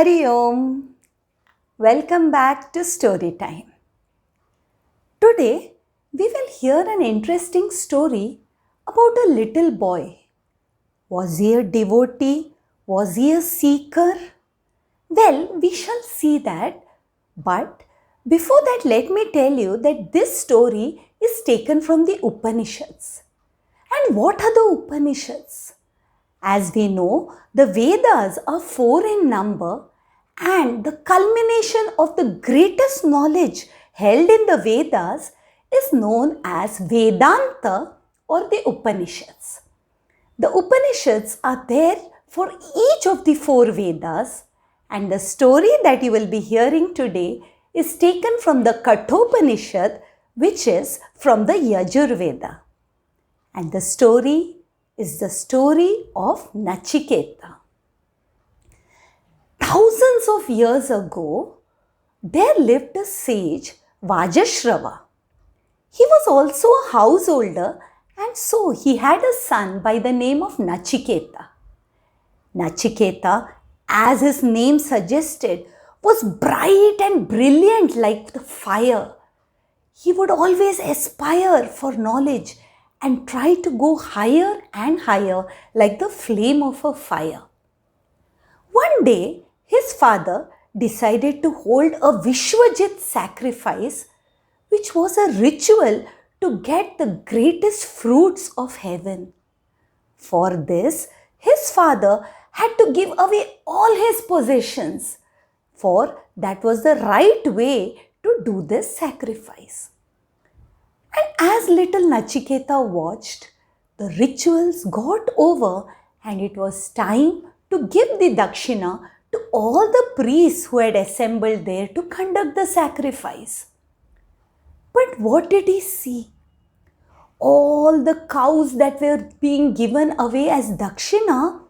Hari Om. Welcome back to Story Time. Today we will hear an interesting story about a little boy. Was he a devotee? Was he a seeker? Well, we shall see that. But before that, let me tell you that this story is taken from the Upanishads. And what are the Upanishads? As we know, the Vedas are 4 in number, and the culmination of the greatest knowledge held in the Vedas is known as Vedanta or the Upanishads. The Upanishads are there for each of the 4 Vedas, and the story that you will be hearing today is taken from the Kathopanishad, which is from the Yajurveda. And the story is the story of Nachiketa. Thousands of years ago, there lived a sage, Vajashrava. He was also a householder, and so he had a son by the name of Nachiketa. Nachiketa, as his name suggested, was bright and brilliant like the fire. He would always aspire for knowledge and try to go higher and higher like the flame of a fire. One day, his father decided to hold a Vishwajit sacrifice, which was a ritual to get the greatest fruits of heaven. For this, his father had to give away all his possessions, for that was the right way to do this sacrifice. And as little Nachiketa watched, the rituals got over and it was time to give the dakshina to all the priests who had assembled there to conduct the sacrifice. But what did he see? All the cows that were being given away as dakshina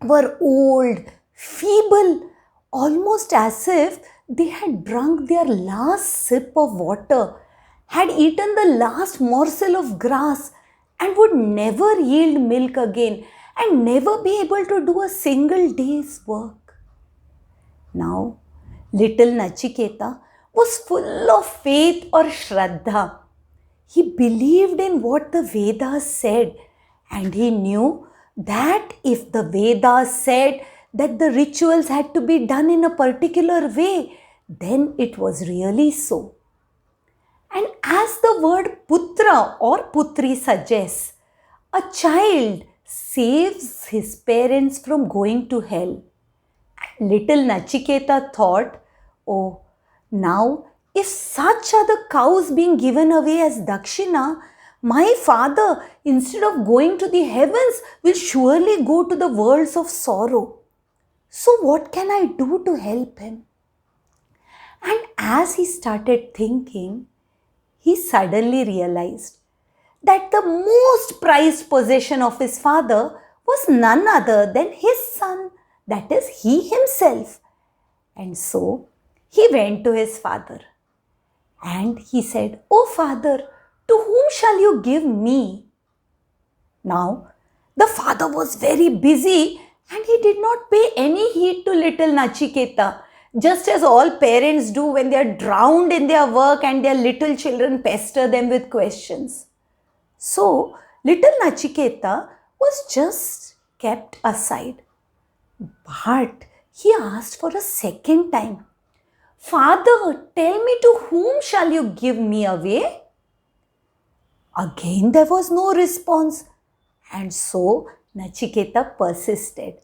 were old, feeble, almost as if they had drunk their last sip of water, had eaten the last morsel of grass, and would never yield milk again and never be able to do a single day's work. Now, little Nachiketa was full of faith or Shraddha. He believed in what the Vedas said, and he knew that if the Vedas said that the rituals had to be done in a particular way, then it was really so. And as the word putra or putri suggests, a child saves his parents from going to hell. And little Nachiketa thought, oh, now if such are the cows being given away as dakshina, my father, instead of going to the heavens, will surely go to the worlds of sorrow. So what can I do to help him? And as he started thinking, he suddenly realized that the most prized possession of his father was none other than his son, that is, he himself. And so he went to his father and he said, "Oh father, to whom shall you give me?" Now, the father was very busy and he did not pay any heed to little Nachiketa, just as all parents do when they are drowned in their work and their little children pester them with questions. So, little Nachiketa was just kept aside. But he asked for a second time, "Father, tell me, to whom shall you give me away?" Again there was no response, and so Nachiketa persisted.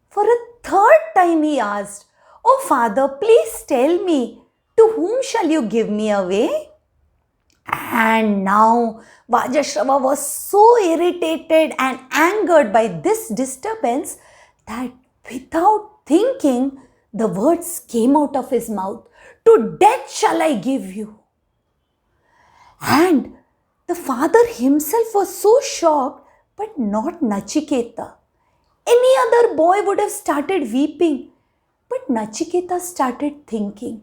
For a third time he asked, "Oh father, please tell me, to whom shall you give me away?" And now Vajashrava was so irritated and angered by this disturbance that without thinking, the words came out of his mouth, "To death shall I give you." And the father himself was so shocked, but not Nachiketa. Any other boy would have started weeping, but Nachiketa started thinking.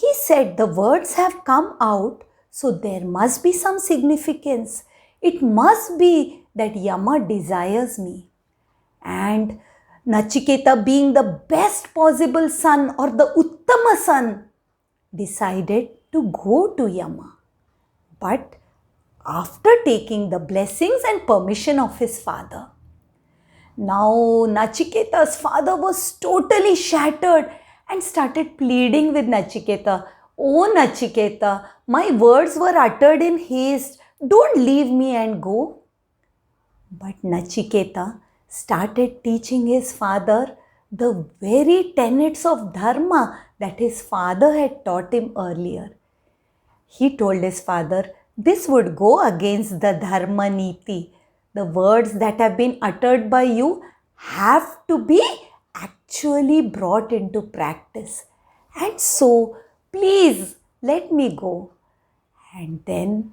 He said, "The words have come out, so there must be some significance. It must be that Yama desires me." And Nachiketa, being the best possible son or the Uttama son, decided to go to Yama. But after taking the blessings and permission of his father. Now Nachiketa's father was totally shattered and started pleading with Nachiketa. Oh Nachiketa, my words were uttered in haste. Don't leave me and go. But Nachiketa started teaching his father the very tenets of Dharma that his father had taught him earlier. He told his father this would go against the Dharma Niti. The words that have been uttered by you have to be actually brought into practice. And so, please let me go. And then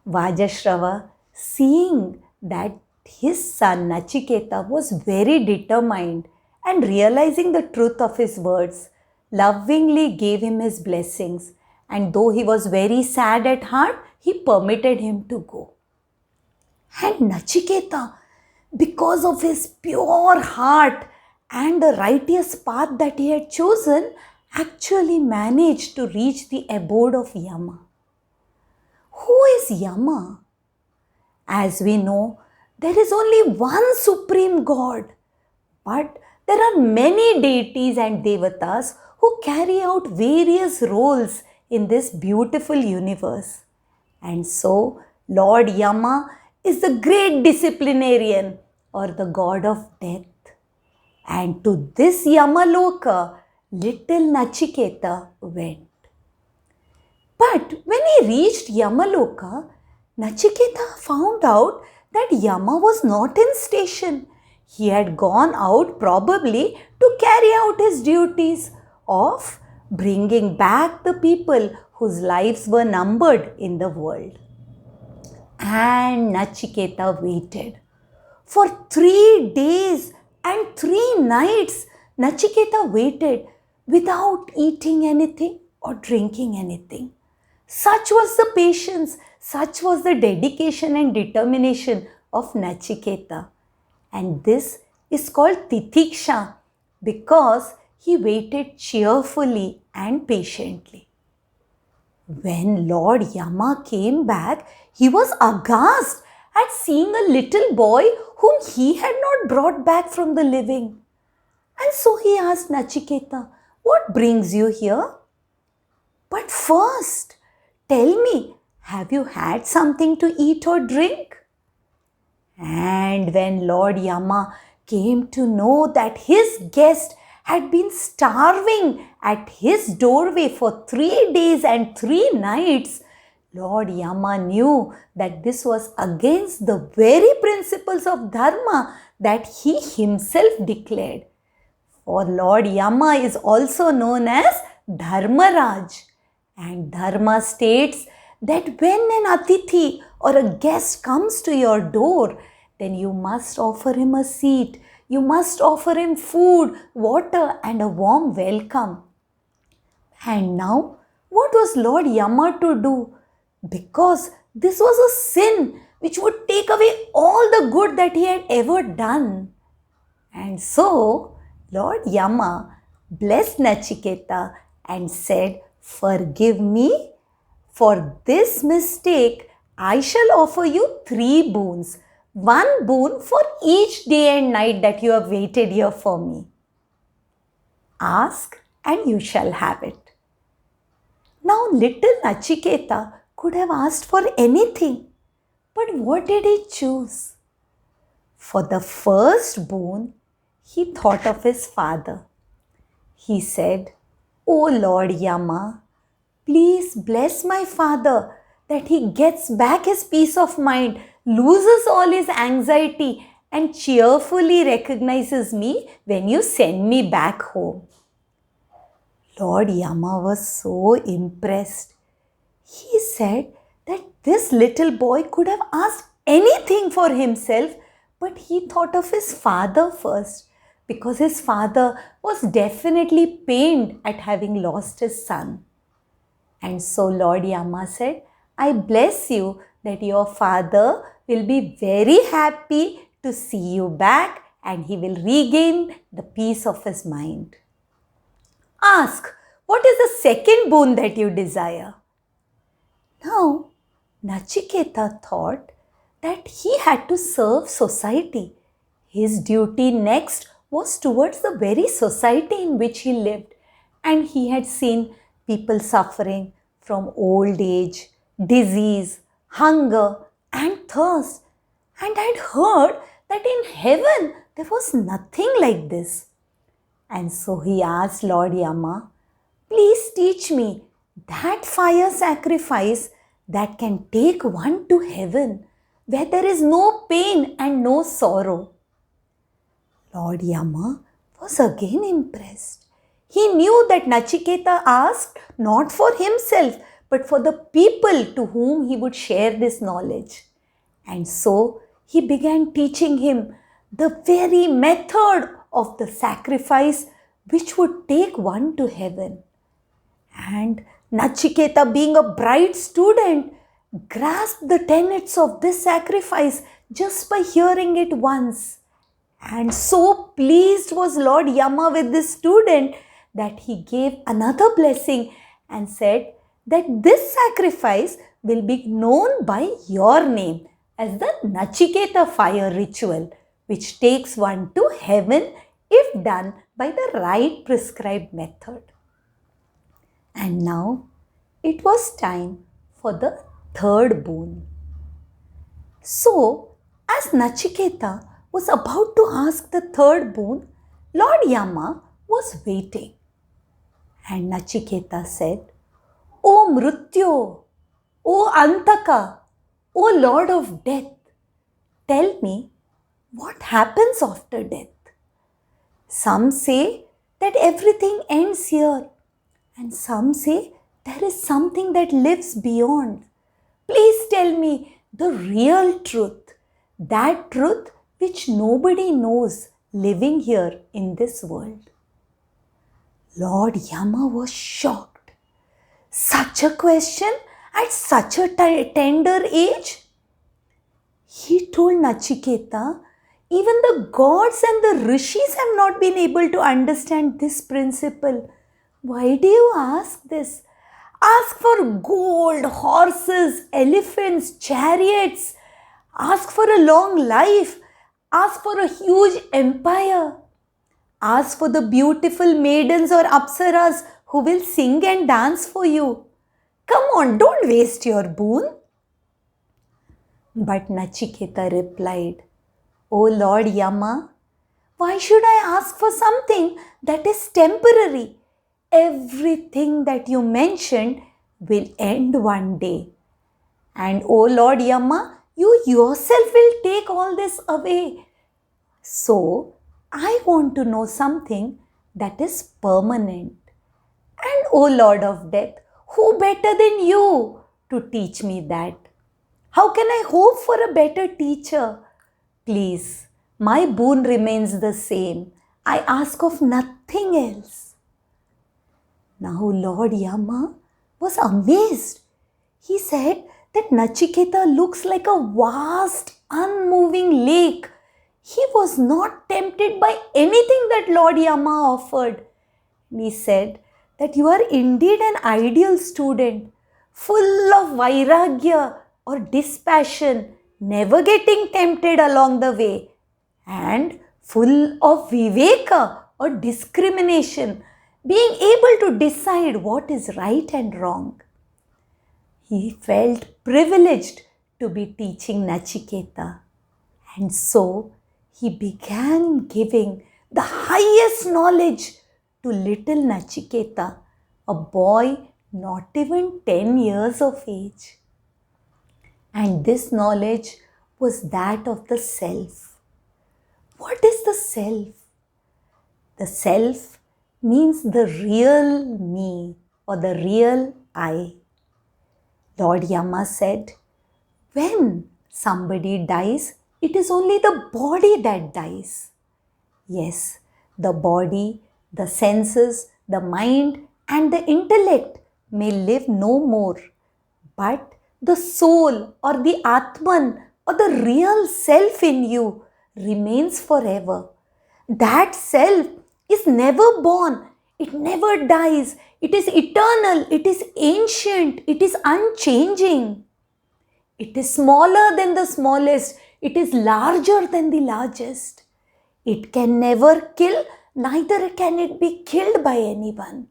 Vajashrava, seeing that his son Nachiketa was very determined and realizing the truth of his words, lovingly gave him his blessings. And though he was very sad at heart, he permitted him to go. And Nachiketa, because of his pure heart and the righteous path that he had chosen, actually managed to reach the abode of Yama. Who is Yama? As we know, there is only one supreme God, but there are many deities and devatas who carry out various roles in this beautiful universe. And so, Lord Yama is the great disciplinarian or the god of death. And to this Yamaloka, little Nachiketa went. But when he reached Yamaloka, Nachiketa found out that Yama was not in station. He had gone out probably to carry out his duties of bringing back the people whose lives were numbered in the world. And Nachiketa waited. For 3 days and 3 nights, Nachiketa waited without eating anything or drinking anything. Such was the patience, such was the dedication and determination of Nachiketa. And this is called Titiksha because he waited cheerfully and patiently. When Lord Yama came back, he was aghast at seeing a little boy whom he had not brought back from the living. And so he asked Nachiketa, "What brings you here? But first, tell me, have you had something to eat or drink?" And when Lord Yama came to know that his guest had been starving at his doorway for 3 days and 3 nights, Lord Yama knew that this was against the very principles of Dharma that he himself declared. For Lord Yama is also known as Dharmaraj. And Dharma states that when an Atithi or a guest comes to your door, then you must offer him a seat. You must offer him food, water, and a warm welcome. And now, what was Lord Yama to do? Because this was a sin which would take away all the good that he had ever done. And so, Lord Yama blessed Nachiketa and said, "Forgive me. For this mistake, I shall offer you 3 boons. 1 boon for each day and night that you have waited here for me. Ask and you shall have it." Now little Nachiketa could have asked for anything. But what did he choose? For the first boon, he thought of his father. He said, "O Lord Yama, please bless my father that he gets back his peace of mind, loses all his anxiety, and cheerfully recognizes me when you send me back home." Lord Yama was so impressed. He said that this little boy could have asked anything for himself, but he thought of his father first because his father was definitely pained at having lost his son. And so Lord Yama said, "I bless you that your father will be very happy to see you back and he will regain the peace of his mind. Ask, what is the second boon that you desire? Now, Nachiketa thought that he had to serve society. His duty next was towards the very society in which he lived, and he had seen people suffering from old age, disease, hunger, and thirst, and had heard that in heaven there was nothing like this. And so he asked Lord Yama, please teach me that fire sacrifice that can take one to heaven, where there is no pain and no sorrow. Lord Yama was again impressed. He knew that Nachiketa asked not for himself, but for the people to whom he would share this knowledge. And so he began teaching him the very method of the sacrifice which would take one to heaven. And Nachiketa, being a bright student, grasped the tenets of this sacrifice just by hearing it once. And so pleased was Lord Yama with this student that he gave another blessing and said that this sacrifice will be known by your name as the Nachiketa fire ritual, which takes one to heaven if done by the right prescribed method. And now it was time for the third boon. So, as Nachiketa was about to ask the third boon, Lord Yama was waiting. And Nachiketa said, O Mrityu, O Antaka, O Lord of Death, tell me what happens after death. Some say that everything ends here, and some say there is something that lives beyond. Please tell me the real truth, that truth which nobody knows living here in this world. Lord Yama was shocked. Such a question at such a tender age? He told Nachiketa, even the gods and the rishis have not been able to understand this principle. Why do you ask this? Ask for gold, horses, elephants, chariots. Ask for a long life. Ask for a huge empire. Ask for the beautiful maidens or apsaras who will sing and dance for you. Come on, don't waste your boon. But Nachiketa replied, O Lord Yama, why should I ask for something that is temporary? Everything that you mentioned will end one day. And O Lord Yama, you yourself will take all this away. So, I want to know something that is permanent. And O Lord of Death, who better than you to teach me that? How can I hope for a better teacher? Please, my boon remains the same. I ask of nothing else. Now Lord Yama was amazed. He said that Nachiketa looks like a vast, unmoving lake. He was not tempted by anything that Lord Yama offered. He said that you are indeed an ideal student, full of vairagya or dispassion, never getting tempted along the way, and full of viveka or discrimination, being able to decide what is right and wrong. He felt privileged to be teaching Nachiketa, and so he began giving the highest knowledge to little Nachiketa, a boy not even 10 years of age. And this knowledge was that of the self. What is the self? The self means the real me or the real I. Lord Yama said, when somebody dies, it is only the body that dies. Yes, the body, the senses, the mind and the intellect may live no more, but the soul or the Atman or the real self in you remains forever, That self is never born, it never dies, it is eternal, it is ancient, it is unchanging. It is smaller than the smallest, it is larger than the largest. It can never kill, neither can it be killed by anyone.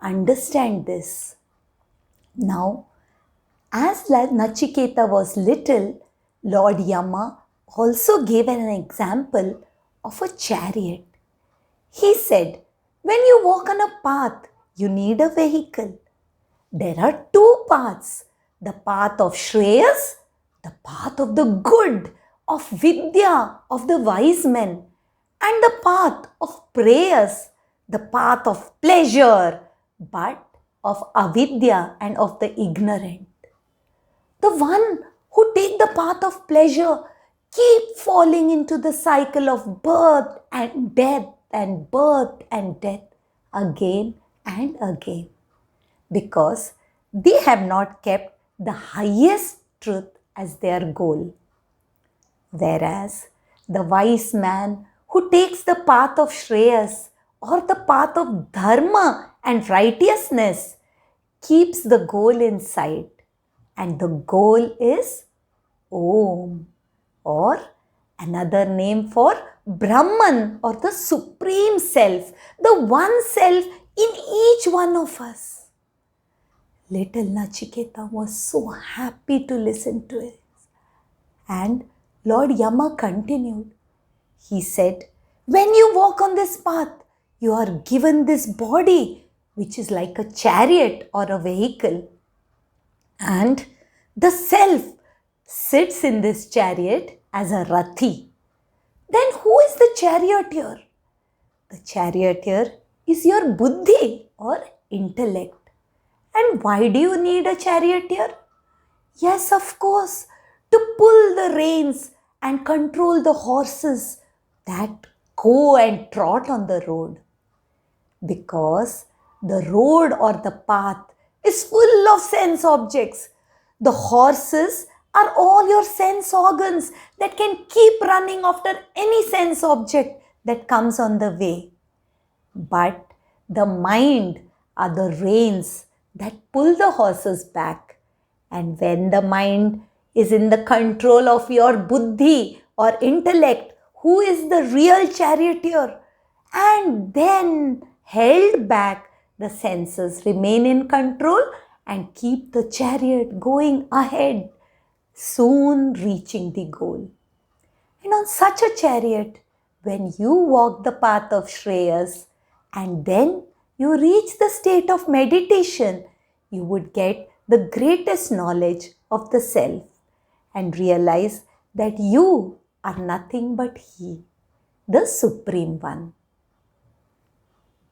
Understand this. Now, as Nachiketa was little, Lord Yama also gave an example of a chariot. He said, when you walk on a path, you need a vehicle. There are two paths, the path of Shreyas, the path of the good, of Vidya, of the wise men, and the path of Prayas, the path of pleasure, but of Avidya and of the ignorant. The one who take the path of pleasure keep falling into the cycle of birth and death and birth and death again and again, because they have not kept the highest truth as their goal. Whereas the wise man who takes the path of Shreyas or the path of Dharma and righteousness keeps the goal in sight, and the goal is Om, or another name for Brahman, or the Supreme Self, the one self in each one of us. Little Nachiketa was so happy to listen to it. And Lord Yama continued. He said, when you walk on this path, you are given this body, which is like a chariot or a vehicle. And the self sits in this chariot as a Rathi. Then who is the charioteer? The charioteer is your buddhi or intellect. And why do you need a charioteer? Yes, of course, to pull the reins and control the horses that go and trot on the road. Because the road or the path is full of sense objects. The horses are all your sense organs that can keep running after any sense object that comes on the way. But the mind are the reins that pull the horses back. And when the mind is in the control of your buddhi or intellect, who is the real charioteer, and then held back, the senses remain in control and keep the chariot going ahead, soon reaching the goal. And on such a chariot, when you walk the path of Shreyas and then you reach the state of meditation, you would get the greatest knowledge of the self and realize that you are nothing but He, the Supreme One.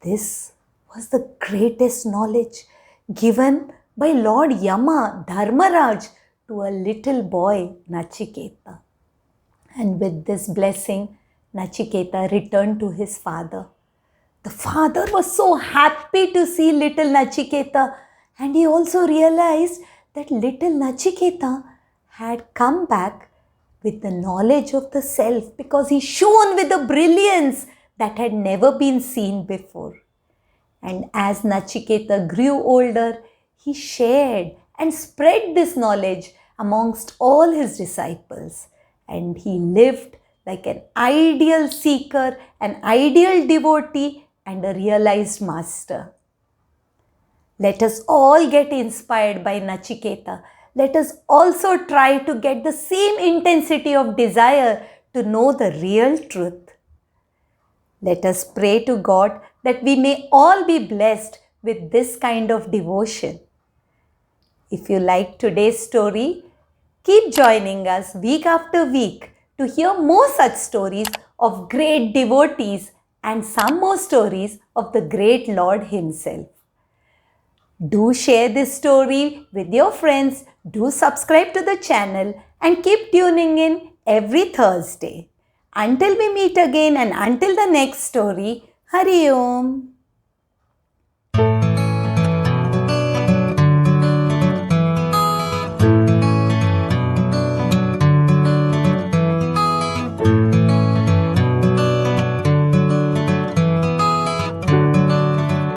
This was the greatest knowledge given by Lord Yama, Dharmaraj, to a little boy, Nachiketa. And with this blessing, Nachiketa returned to his father. The father was so happy to see little Nachiketa, and he also realized that little Nachiketa had come back with the knowledge of the self, because he shone with a brilliance that had never been seen before. And as Nachiketa grew older, he shared and spread this knowledge amongst all his disciples, and he lived like an ideal seeker, an ideal devotee, and a realized master. Let us all get inspired by Nachiketa. Let us also try to get the same intensity of desire to know the real truth. Let us pray to God that we may all be blessed with this kind of devotion. If you like today's story, keep joining us week after week to hear more such stories of great devotees and some more stories of the great Lord Himself. Do share this story with your friends, do subscribe to the channel, and keep tuning in every Thursday. Until we meet again and until the next story, Hari Om.